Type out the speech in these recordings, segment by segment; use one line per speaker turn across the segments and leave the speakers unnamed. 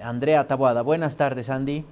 Andrea Taboada. Buenas tardes, Andy.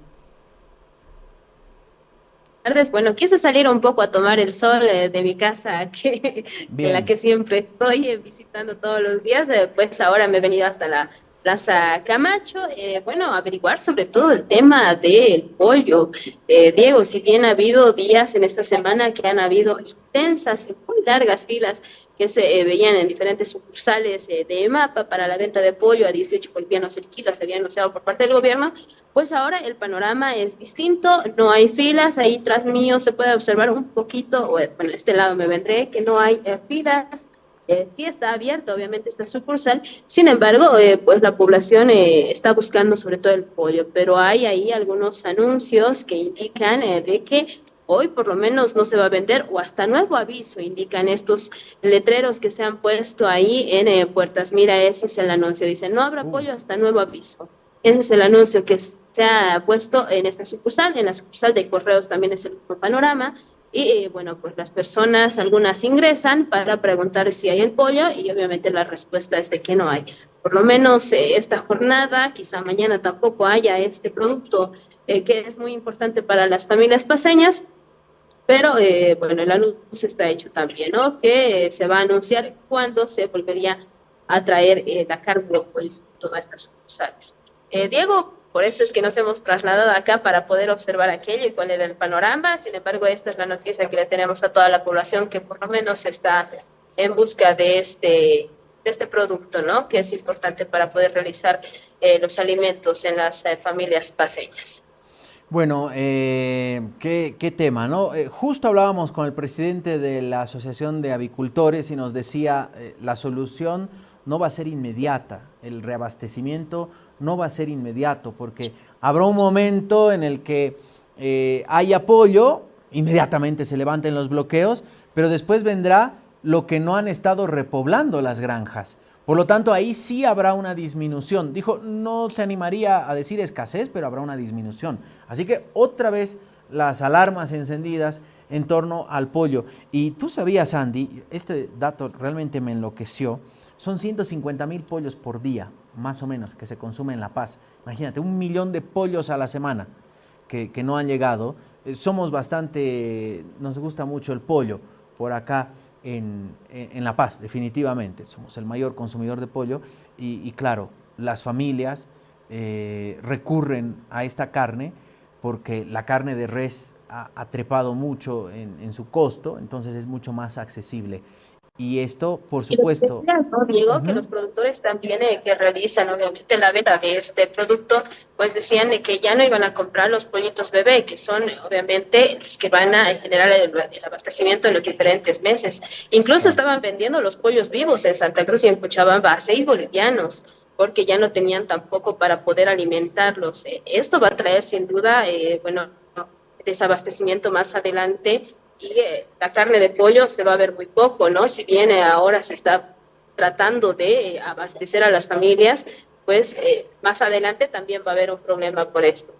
Tardes. Bueno, quise salir un poco a tomar el sol de mi casa, que la
Bien.
que siempre estoy visitando todos los días. Pues ahora me he venido hasta la Plaza Camacho, bueno, a averiguar sobre todo el tema del pollo. Diego, si bien ha habido días en esta semana que han habido intensas y muy largas filas que se veían en diferentes sucursales de EMAPA para la venta de pollo a 18 bolivianos el kilo, se había anunciado por parte del gobierno, pues ahora el panorama es distinto, no hay filas, ahí tras mío se puede observar un poquito, bueno, este lado me vendré, que no hay filas, sí está abierto obviamente esta sucursal, sin embargo, pues la población está buscando sobre todo el pollo, pero hay ahí algunos anuncios que indican de que hoy por lo menos no se va a vender o hasta nuevo aviso, indican estos letreros que se han puesto ahí en puertas. Mira, ese es el anuncio, dice, no habrá
Uh,
pollo hasta nuevo aviso. Ese es el anuncio que se ha puesto en esta sucursal. En la sucursal de correos también es el mismo panorama. Y bueno, pues las personas, algunas ingresan para preguntar si hay el pollo y obviamente la respuesta es de que no hay. Por lo menos esta jornada, quizá mañana tampoco haya este producto que es muy importante para las familias paseñas, pero bueno, el anuncio está hecho también, ¿no? Que se va a anunciar cuándo se volvería a traer la carne de pollo en todas estas sucursales. Diego, por eso es que nos hemos trasladado acá para poder observar aquello y cuál era el panorama. Sin embargo, esta es la noticia que le tenemos a toda la población que por lo menos está en busca de este producto, ¿no? Que es importante para poder realizar los alimentos en las familias paseñas.
bueno, qué tema, ¿no? Justo hablábamos con el presidente de la Asociación de Avicultores y nos decía, la solución no va a ser inmediata, el reabastecimiento no va a ser inmediato, porque habrá un momento en el que hay apoyo, inmediatamente se levanten los bloqueos, pero después vendrá lo que no han estado repoblando las granjas. Por lo tanto, ahí sí habrá una disminución. Dijo, no se animaría a decir escasez, pero habrá una disminución. Así que otra vez las alarmas encendidas en torno al pollo. Y tú sabías, Andy, este dato realmente me enloqueció, son 150,000 pollos por día, más o menos, que se consume en La Paz. Imagínate, 1 millón de pollos a la semana que no han llegado. Somos bastante, nos gusta mucho el pollo por acá en La Paz, definitivamente. Somos el mayor consumidor de pollo y claro, las familias recurren a esta carne porque la carne de res ha trepado mucho en su costo, entonces es mucho más accesible. Y esto, por
Y lo que
supuesto,
decías, ¿no, Diego? Que
uh-huh.
los productores también que realizan obviamente la venta de este producto, pues decían de que ya no iban a comprar los pollitos bebé, que son obviamente los que van a generar el abastecimiento en los diferentes meses. Incluso
Claro.
estaban vendiendo los pollos vivos en Santa Cruz y en Cochabamba a 6 bolivianos, porque ya no tenían tampoco para poder alimentarlos. Esto va a traer sin duda, bueno, desabastecimiento más adelante y la carne de pollo se va a ver muy poco, ¿no? Si bien ahora se está tratando de abastecer a las familias, pues más adelante también va a haber un problema por esto.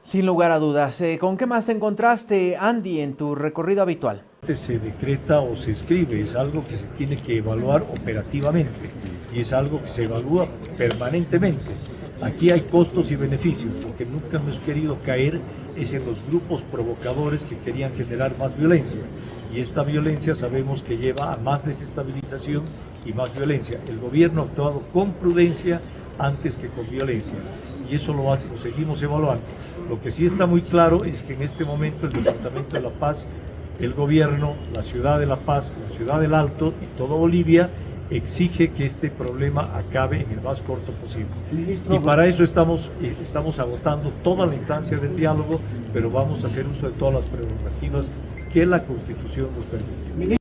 Sin lugar a dudas. ¿Con qué más te encontraste, Andy, en tu recorrido habitual?
Se decreta o se escribe, es algo que se tiene que evaluar operativamente y es algo que se evalúa permanentemente. Aquí hay costos y beneficios, lo que nunca hemos querido caer es en los grupos provocadores que querían generar más violencia y esta violencia sabemos que lleva a más desestabilización y más violencia. El gobierno ha actuado con prudencia antes que con violencia y eso lo seguimos evaluando. Lo que sí está muy claro es que en este momento el Departamento de La Paz, el gobierno, la ciudad de La Paz, la ciudad del Alto y toda Bolivia exige que este problema acabe en el más corto posible. Y para eso estamos agotando toda la instancia del diálogo, pero vamos a hacer uso de todas las prerrogativas que la Constitución nos permite.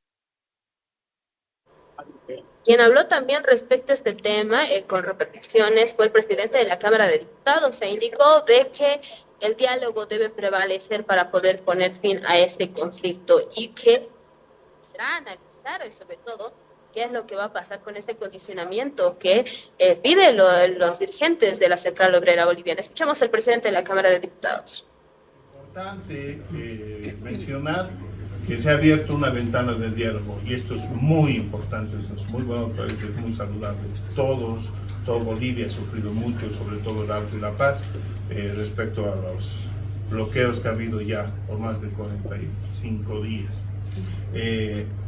Quien habló también respecto a este tema con repercusiones fue el presidente de la Cámara de Diputados. Se indicó de que el diálogo debe prevalecer para poder poner fin a este conflicto y que deberá analizar sobre todo qué es lo que va a pasar con este condicionamiento que piden los dirigentes de la Central Obrera Boliviana. Escuchamos al presidente de la Cámara de Diputados.
Importante mencionar que se ha abierto una ventana de diálogo y esto es muy importante, esto es muy bueno, es muy saludable. todo Bolivia ha sufrido mucho, sobre todo el Alto y La Paz, respecto a los bloqueos que ha habido ya por más de 45 días.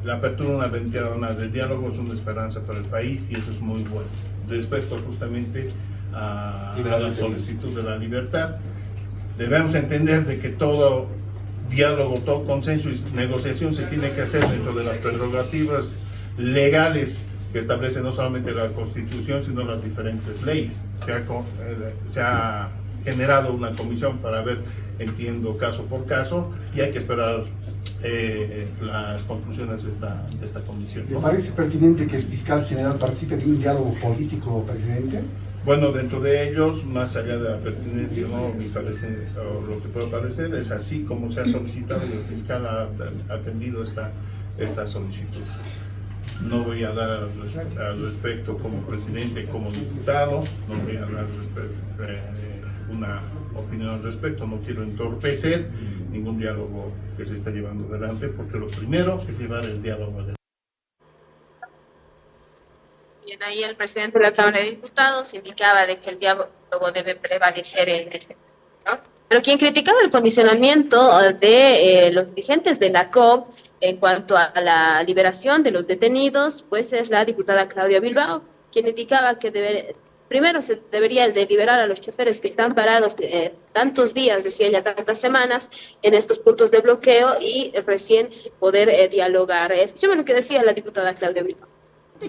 La apertura de una ventana de diálogo es una esperanza para el país y eso es muy bueno. Respecto justamente a la solicitud de la libertad, debemos entender de que todo diálogo, todo consenso y negociación se tiene que hacer dentro de las prerrogativas legales que establece no solamente la Constitución, sino las diferentes leyes. Se ha generado una comisión para ver, entiendo, caso por caso, y hay que esperar las conclusiones de esta comisión.
¿Le parece pertinente que el fiscal general participe de un diálogo político, presidente?
Bueno, dentro de ellos, más allá de la pertinencia, ¿no? O lo que puede parecer, es así como se ha solicitado y el fiscal ha atendido esta solicitud. No voy a dar al respecto como presidente, como diputado, no voy a dar una opinión al respecto, no quiero entorpecer ningún diálogo que se está llevando adelante, porque lo primero es llevar el diálogo adelante.
Bien, ahí el presidente de la Cámara de Diputados indicaba de que el diálogo debe prevalecer en este, ¿no? Pero quien criticaba el condicionamiento de los dirigentes de la COP en cuanto a la liberación de los detenidos, pues es la diputada Claudia Bilbao, quien indicaba que primero se debería de liberar a los choferes que están parados tantos días, decía ella, tantas semanas, en estos puntos de bloqueo y recién poder dialogar. Escuchemos lo que decía la diputada Claudia Bilbao.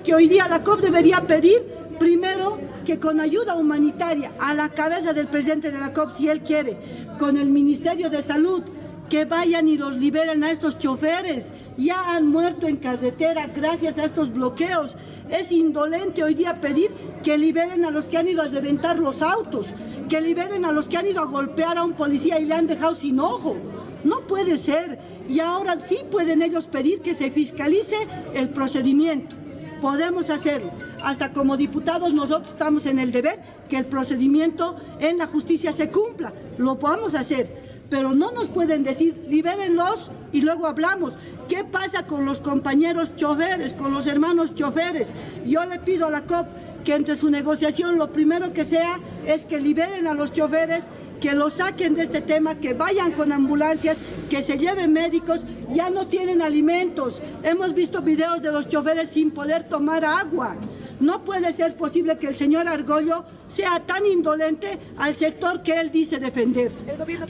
Que hoy día la COP debería pedir primero que con ayuda humanitaria a la cabeza del presidente de la COP, si él quiere, con el Ministerio de Salud, que vayan y los liberen a estos choferes. Ya han muerto en carretera gracias a estos bloqueos. Es indolente hoy día pedir que liberen a los que han ido a reventar los autos, que liberen a los que han ido a golpear a un policía y le han dejado sin ojo. No puede ser. Y ahora sí pueden ellos pedir que se fiscalice el procedimiento. Podemos hacerlo. Hasta como diputados nosotros estamos en el deber que el procedimiento en la justicia se cumpla. Lo podemos hacer, pero no nos pueden decir libérenlos y luego hablamos. ¿Qué pasa con los compañeros choferes, con los hermanos choferes? Yo le pido a la COP que entre su negociación lo primero que sea es que liberen a los choferes, que los saquen de este tema, que vayan con ambulancias, que se lleven médicos. Ya no tienen alimentos. Hemos visto videos de los choferes sin poder tomar agua. No puede ser posible que el señor Argollo sea tan indolente al sector que él dice defender.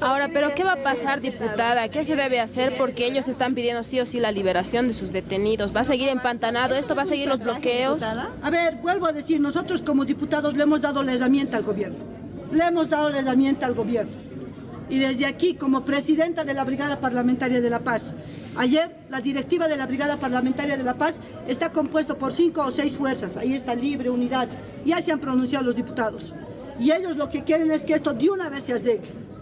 Ahora, ¿pero qué va a pasar, diputada? ¿Qué se debe hacer? Porque ellos están pidiendo sí o sí la liberación de sus detenidos. ¿Va a seguir empantanado esto? ¿Va a seguir los bloqueos?
A ver, vuelvo a decir, nosotros como diputados le hemos dado la herramienta al gobierno. Le hemos dado la herramienta al gobierno. Y desde aquí, como presidenta de la Brigada Parlamentaria de la Paz, ayer la directiva de la Brigada Parlamentaria de la Paz está compuesto por 5 o 6 fuerzas. Ahí está Libre, Unidad. Ya se han pronunciado los diputados. Y ellos lo que quieren es que esto de una vez se arregle.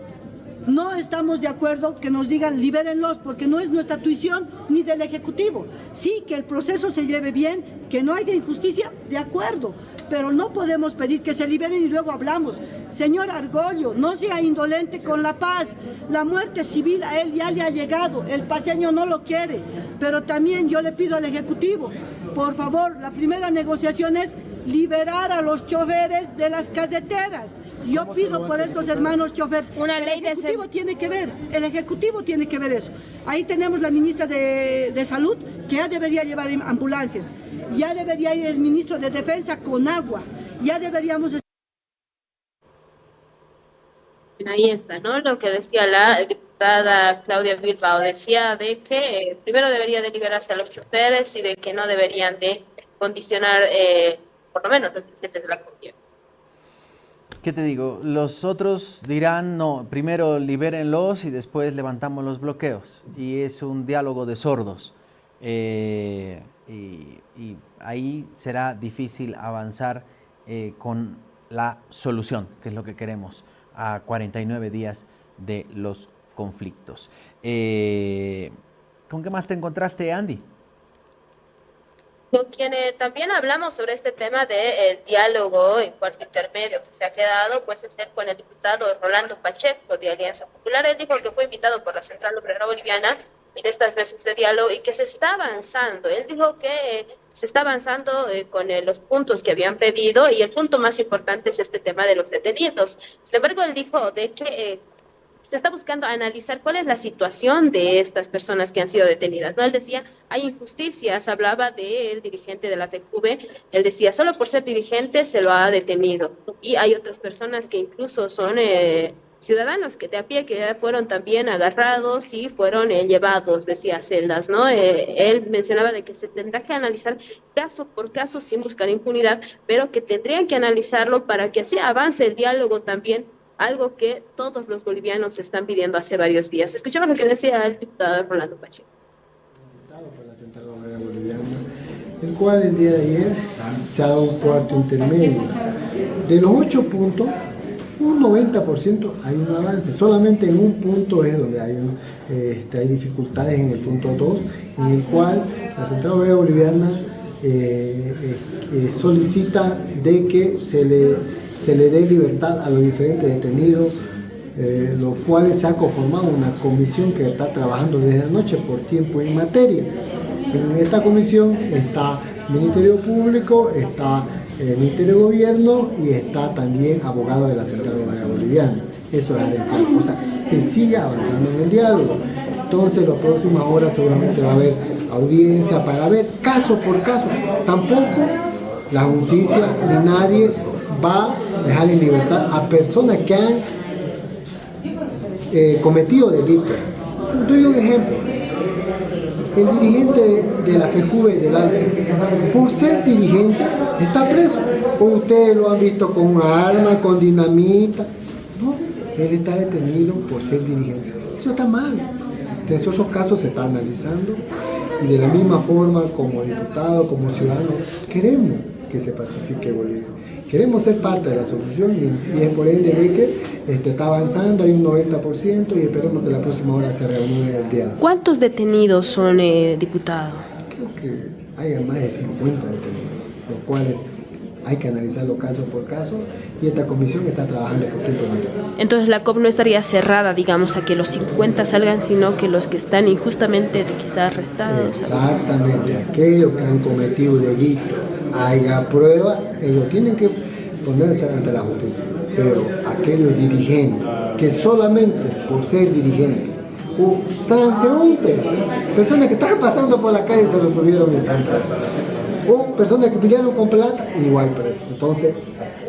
No estamos de acuerdo que nos digan libérenlos porque no es nuestra tuición ni del Ejecutivo. Sí, que el proceso se lleve bien, que no haya injusticia, de acuerdo. Pero no podemos pedir que se liberen y luego hablamos. Señor Argollo, no sea indolente con la paz. La muerte civil a él ya le ha llegado. El paseño no lo quiere. Pero también yo le pido al Ejecutivo, por favor, la primera negociación es liberar a los choferes de las carreteras. Yo pido por estos hermanos choferes.
Una ley de...
El Ejecutivo tiene que ver eso. Ahí tenemos la ministra de Salud, que ya debería llevar ambulancias. Ya debería ir el ministro de Defensa con agua. Ya deberíamos...
Ahí está, ¿no? Lo que decía la diputada Claudia Bilbao, decía de que primero debería de liberarse a los choferes y de que no deberían de condicionar, por lo menos los dirigentes de la gobierno.
¿Qué te digo? Los otros dirán, no, primero libérenlos y después levantamos los bloqueos. Y es un diálogo de sordos. Y ahí será difícil avanzar con la solución, que es lo que queremos, a 49 días de los conflictos. ¿Con qué más te encontraste, Andy?
Con quien también hablamos sobre este tema del diálogo en cuarto intermedio que se ha quedado, pues es con el diputado Rolando Pacheco de Alianza Popular. Él dijo que fue invitado por la Central Obrera Boliviana en estas veces de diálogo y que se está avanzando. Él dijo que se está avanzando con los puntos que habían pedido, y el punto más importante es este tema de los detenidos. Sin embargo, él dijo de que se está buscando analizar cuál es la situación de estas personas que han sido detenidas, ¿no? Él decía, hay injusticias, hablaba del dirigente de la FEJUVE, él decía, solo por ser dirigente se lo ha detenido, y hay otras personas que incluso son ciudadanos que de a pie que fueron también agarrados y fueron llevados, decía, a celdas, ¿no? Él mencionaba de que se tendrá que analizar caso por caso sin buscar impunidad, pero que tendrían que analizarlo para que así avance el diálogo también, algo que todos los bolivianos están pidiendo hace varios días. Escuchamos lo que decía el diputado Rolando Pacheco.
Por la Central Obrera Boliviana, el cual el día de ayer se ha dado un cuarto intermedio. De los 8 puntos, un 90% hay un avance. Solamente en un punto es donde hay dificultades, en el punto 2, en el cual la Central Obrera Boliviana solicita de que se le dé libertad a los diferentes detenidos, los cuales se ha conformado una comisión que está trabajando desde anoche por tiempo en materia. En esta comisión está el Ministerio Público, está el Ministerio de Gobierno y está también abogado de la Central Obrera Boliviana. Eso es adecuado. O sea, se sigue avanzando en el diálogo. Entonces, las próximas horas seguramente va a haber audiencia para ver caso por caso. Tampoco la justicia ni nadie va a dejar en libertad a personas que han cometido delitos. Doy un ejemplo. El dirigente de la FEJUVE del Alto, por ser dirigente, está preso. O ustedes lo han visto con una arma, con dinamita. No, él está detenido por ser dirigente. Eso está mal. Entonces, esos casos se están analizando, y de la misma forma, como diputado, como ciudadano, queremos que se pacifique Bolivia. Queremos ser parte de la solución, y es por ende de que está avanzando, hay un 90%, y esperemos que la próxima hora se reúne el diálogo.
¿Cuántos detenidos son, diputado?
Creo que hay más de 50 detenidos, los cuales hay que analizarlo caso por caso, y esta comisión está trabajando por tiempo limitado.
Entonces la COP no estaría cerrada, digamos, a que los 50 salgan, sino que los que están injustamente quizás arrestados.
Exactamente, aquellos que han cometido delito, haya prueba, ellos tienen que ponerse ante la justicia. Pero aquellos dirigentes que solamente por ser dirigentes, o transeúntes, personas que estaban pasando por la calle se lo subieron y están presos, o personas que pillaron con plata, igual presos. Entonces,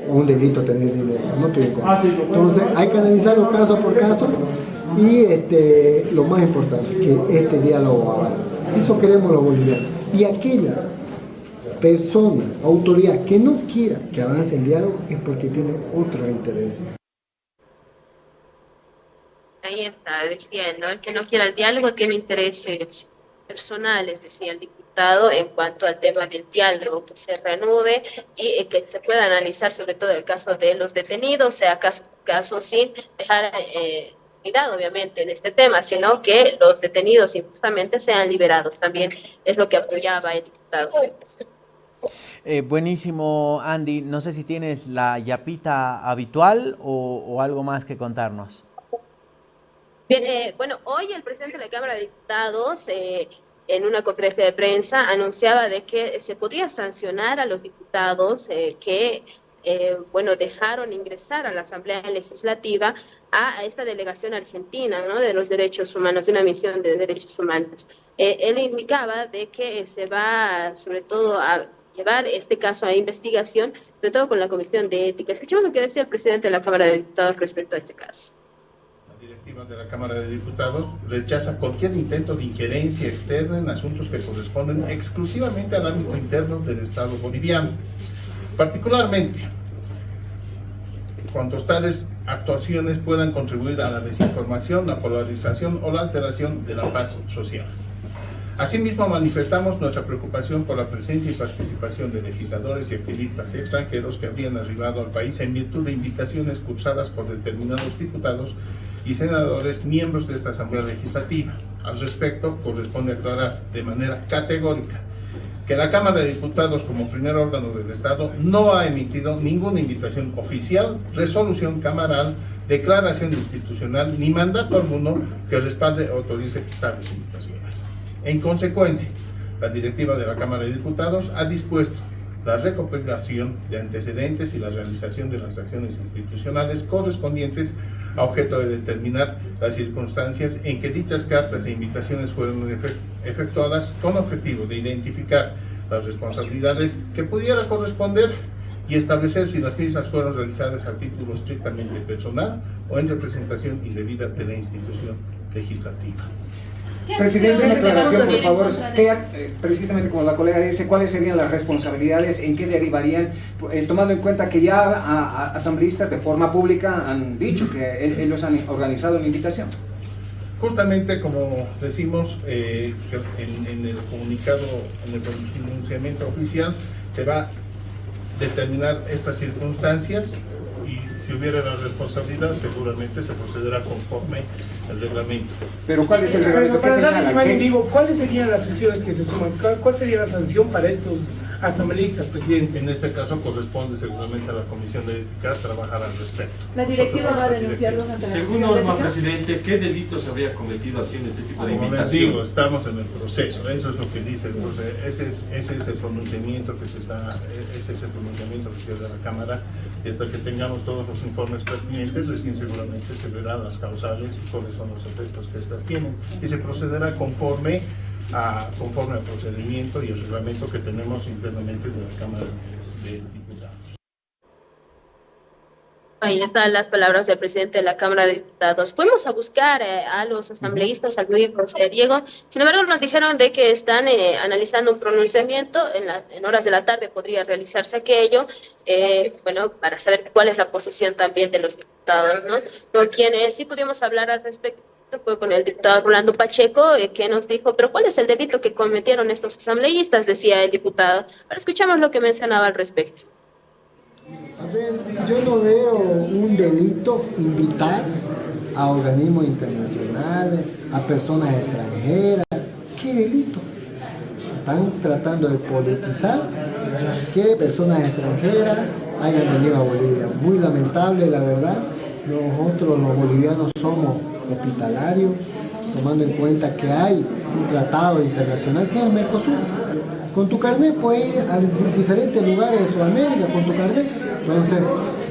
un delito tener dinero, no estoy en contra. Entonces, hay que analizarlo caso por caso, y lo más importante, que este diálogo avance. Eso queremos los bolivianos. Y aquella persona, autoridad que no quiera que avance el diálogo es porque tiene otro interés.
Ahí está, decía él, ¿no? El que no quiera el diálogo tiene intereses personales, decía el diputado, en cuanto al tema del diálogo, que se reanude y que se pueda analizar sobre todo el caso de los detenidos, sea caso por caso, sin dejar unidad, obviamente, en este tema, sino que los detenidos injustamente sean liberados. También es lo que apoyaba el diputado.
Buenísimo, Andy. No sé si tienes la yapita habitual o algo más que contarnos.
Bien, bueno, hoy el presidente de la Cámara de Diputados, en una conferencia de prensa, anunciaba de que se podría sancionar a los diputados que dejaron ingresar a la Asamblea Legislativa a esta delegación argentina, ¿no?, de los derechos humanos, de una misión de derechos humanos. Él indicaba de que se va, sobre todo, a llevar este caso a investigación, sobre todo con la Comisión de Ética. Escuchemos lo que decía el presidente de la Cámara de Diputados respecto a este caso.
La directiva de la Cámara de Diputados rechaza cualquier intento de injerencia externa en asuntos que corresponden exclusivamente al ámbito interno del Estado boliviano, particularmente cuantos tales actuaciones puedan contribuir a la desinformación, la polarización o la alteración de la paz social. Asimismo, manifestamos nuestra preocupación por la presencia y participación de legisladores y activistas extranjeros que habrían arribado al país en virtud de invitaciones cursadas por determinados diputados y senadores miembros de esta Asamblea Legislativa. Al respecto, corresponde aclarar de manera categórica que la Cámara de Diputados, como primer órgano del Estado, no ha emitido ninguna invitación oficial, resolución camaral, declaración institucional ni mandato alguno que respalde o autorice tales invitaciones. En consecuencia, la directiva de la Cámara de Diputados ha dispuesto la recopilación de antecedentes y la realización de las acciones institucionales correspondientes a objeto de determinar las circunstancias en que dichas cartas e invitaciones fueron efectuadas con objetivo de identificar las responsabilidades que pudiera corresponder y establecer si las mismas fueron realizadas a título estrictamente personal o en representación indebida de la institución legislativa.
Presidente, una aclaración, por favor. Precisamente como la colega dice, ¿cuáles serían las responsabilidades? ¿En qué derivarían? Tomando en cuenta que ya asambleístas de forma pública han dicho que ellos han organizado una invitación.
Justamente como decimos en el comunicado, en el pronunciamiento oficial, se va a determinar estas circunstancias y si hubiera la responsabilidad seguramente se procederá conforme al reglamento.
Pero ¿cuál es el reglamento? ¿Qué señala?
¿Cuáles serían las acciones que se suman? ¿Cuál sería la sanción para estos asambleístas, presidente?
En este caso corresponde seguramente a la Comisión de Ética trabajar al respecto.
¿La directiva va a denunciarlos ante la
Según norma, presidente, ¿qué delitos habría cometido haciendo este tipo de
Como les
invitación?
digo, estamos en el proceso, eso es lo que dice el proceso, ese es el pronunciamiento que se está, ese es el pronunciamiento oficial de la Cámara, y hasta que tengamos todos los informes pertinentes, recién seguramente se verán las causales y cuáles son los efectos que estas tienen, y se procederá conforme al procedimiento y el reglamento que tenemos internamente de la Cámara de Diputados.
Ahí están las palabras del presidente de la Cámara de Diputados. Fuimos a buscar a los asambleístas, al Diego. Sin embargo, nos dijeron de que están analizando un pronunciamiento. En horas de la tarde podría realizarse aquello, bueno, para saber cuál es la posición también de los diputados, ¿no? Con quienes sí pudimos hablar al respecto fue con el diputado Rolando Pacheco, que nos dijo, pero ¿cuál es el delito que cometieron estos asambleístas? Decía el diputado. Ahora escuchamos lo que mencionaba al respecto.
A ver, yo no veo un delito invitar a organismos internacionales, a personas extranjeras. ¿Qué delito? Están tratando de politizar que personas extranjeras hayan venido a Bolivia. Muy lamentable, la verdad. Nosotros los bolivianos somos hospitalarios, tomando en cuenta que hay un tratado internacional que es el Mercosur. Con tu carnet puedes ir a diferentes lugares de Sudamérica, con tu carnet. Entonces,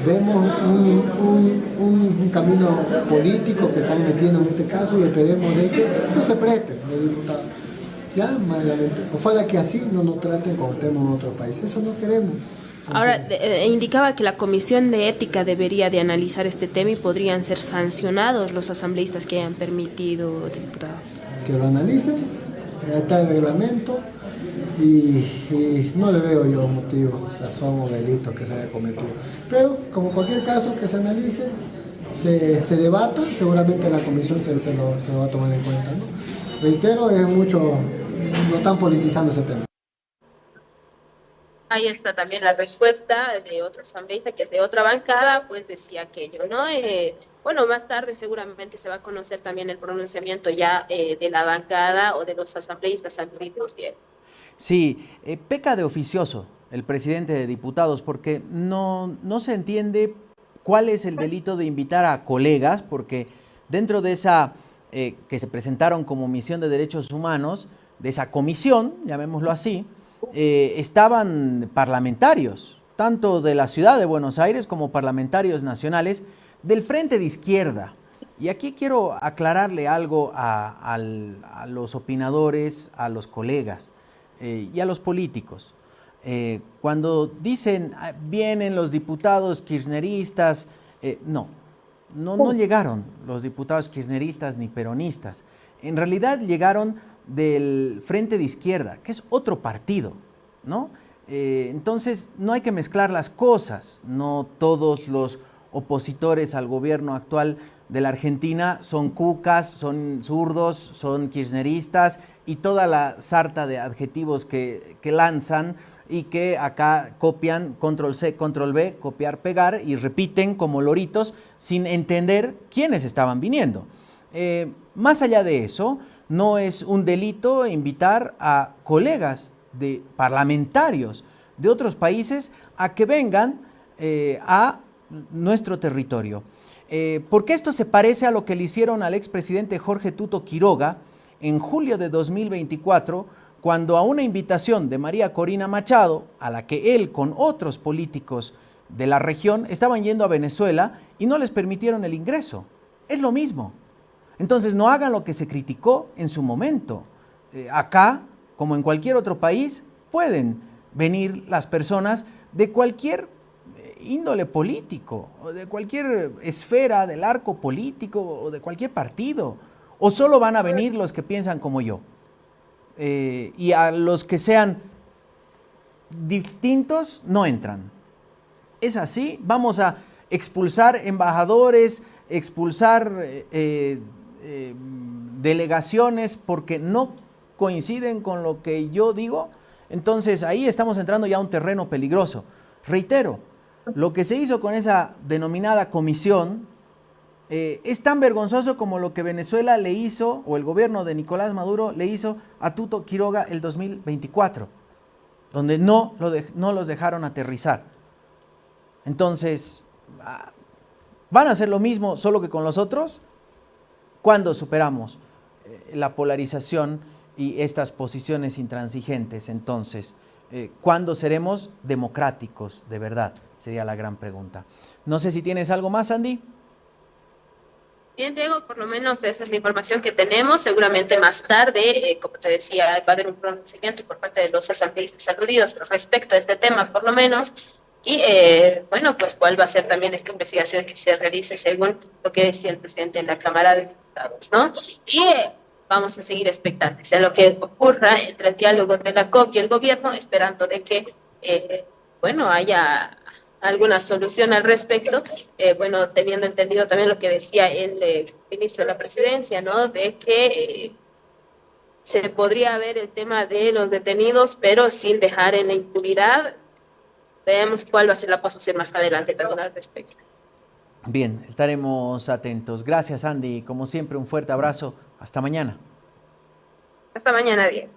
vemos un camino político que están metiendo en este caso y esperemos de que no se preste, diputado. Ya, malamente. Ojalá que así no nos traten como estemos en otro país. Eso no queremos.
Ahora, indicaba que la Comisión de Ética debería de analizar este tema y podrían ser sancionados los asambleístas que hayan permitido, diputado.
Que lo analicen, ya está el reglamento y no le veo yo motivo, razón o delito que se haya cometido. Pero, como cualquier caso que se analice, se debata, seguramente la Comisión se lo va a tomar en cuenta, ¿no? Reitero, es mucho, no están politizando ese tema.
Ahí está también la respuesta de otro asambleísta que es de otra bancada, pues decía aquello, ¿no? Bueno, más tarde seguramente se va a conocer también el pronunciamiento ya de la bancada o de los asambleístas aludidos, Diego.
Sí, peca de oficioso el presidente de diputados porque no se entiende cuál es el delito de invitar a colegas, porque dentro de esa que se presentaron como misión de derechos humanos, de esa comisión, llamémoslo así, estaban parlamentarios, tanto de la ciudad de Buenos Aires como parlamentarios nacionales del Frente de Izquierda. Y aquí quiero aclararle algo a los opinadores, a los colegas y a los políticos. Cuando dicen vienen los diputados kirchneristas, no llegaron los diputados kirchneristas ni peronistas. En realidad llegaron del Frente de Izquierda, que es otro partido, ¿no? Entonces no hay que mezclar las cosas. No todos los opositores al gobierno actual de la Argentina son cucas, son zurdos, son kirchneristas y toda la sarta de adjetivos que lanzan y que acá copian, control C, control V, copiar, pegar y repiten como loritos sin entender quiénes estaban viniendo. Más allá de eso, no es un delito invitar a colegas de parlamentarios de otros países a que vengan a nuestro territorio. Porque esto se parece a lo que le hicieron al expresidente Jorge Tuto Quiroga en julio de 2024, cuando a una invitación de María Corina Machado, a la que él con otros políticos de la región estaban yendo a Venezuela y no les permitieron el ingreso. Es lo mismo. Entonces no hagan lo que se criticó en su momento. Acá, como en cualquier otro país, pueden venir las personas de cualquier índole político, o de cualquier esfera del arco político, o de cualquier partido. O solo van a venir los que piensan como yo. Y a los que sean distintos no entran. Es así, vamos a expulsar embajadores, expulsar delegaciones porque no coinciden con lo que yo digo. Entonces ahí estamos entrando ya a un terreno peligroso. Reitero, lo que se hizo con esa denominada comisión es tan vergonzoso como lo que Venezuela le hizo, o el gobierno de Nicolás Maduro le hizo a Tuto Quiroga el 2024, donde no los dejaron aterrizar. Entonces, ¿van a hacer lo mismo solo que con los otros? ¿Cuándo superamos la polarización y estas posiciones intransigentes? Entonces, ¿cuándo seremos democráticos de verdad? Sería la gran pregunta. No sé si tienes algo más, Andy.
Bien, Diego, por lo menos esa es la información que tenemos. Seguramente más tarde, como te decía, va a haber un pronunciamiento por parte de los asambleístas aludidos respecto a este tema, por lo menos. Y bueno, pues cuál va a ser también esta investigación que se realice según lo que decía el presidente en la Cámara de Diputados, ¿no? Y vamos a seguir expectantes en lo que ocurra entre el diálogo de la COP y el gobierno, esperando de que, bueno, haya alguna solución al respecto, bueno, teniendo entendido también lo que decía el ministro de la Presidencia, ¿no? De que se podría ver el tema de los detenidos, pero sin dejar en la impunidad. Veamos cuál va a ser la posición más adelante también al respecto.
Bien, estaremos atentos. Gracias, Andy. Como siempre, un fuerte abrazo. Hasta mañana.
Hasta mañana, Diego.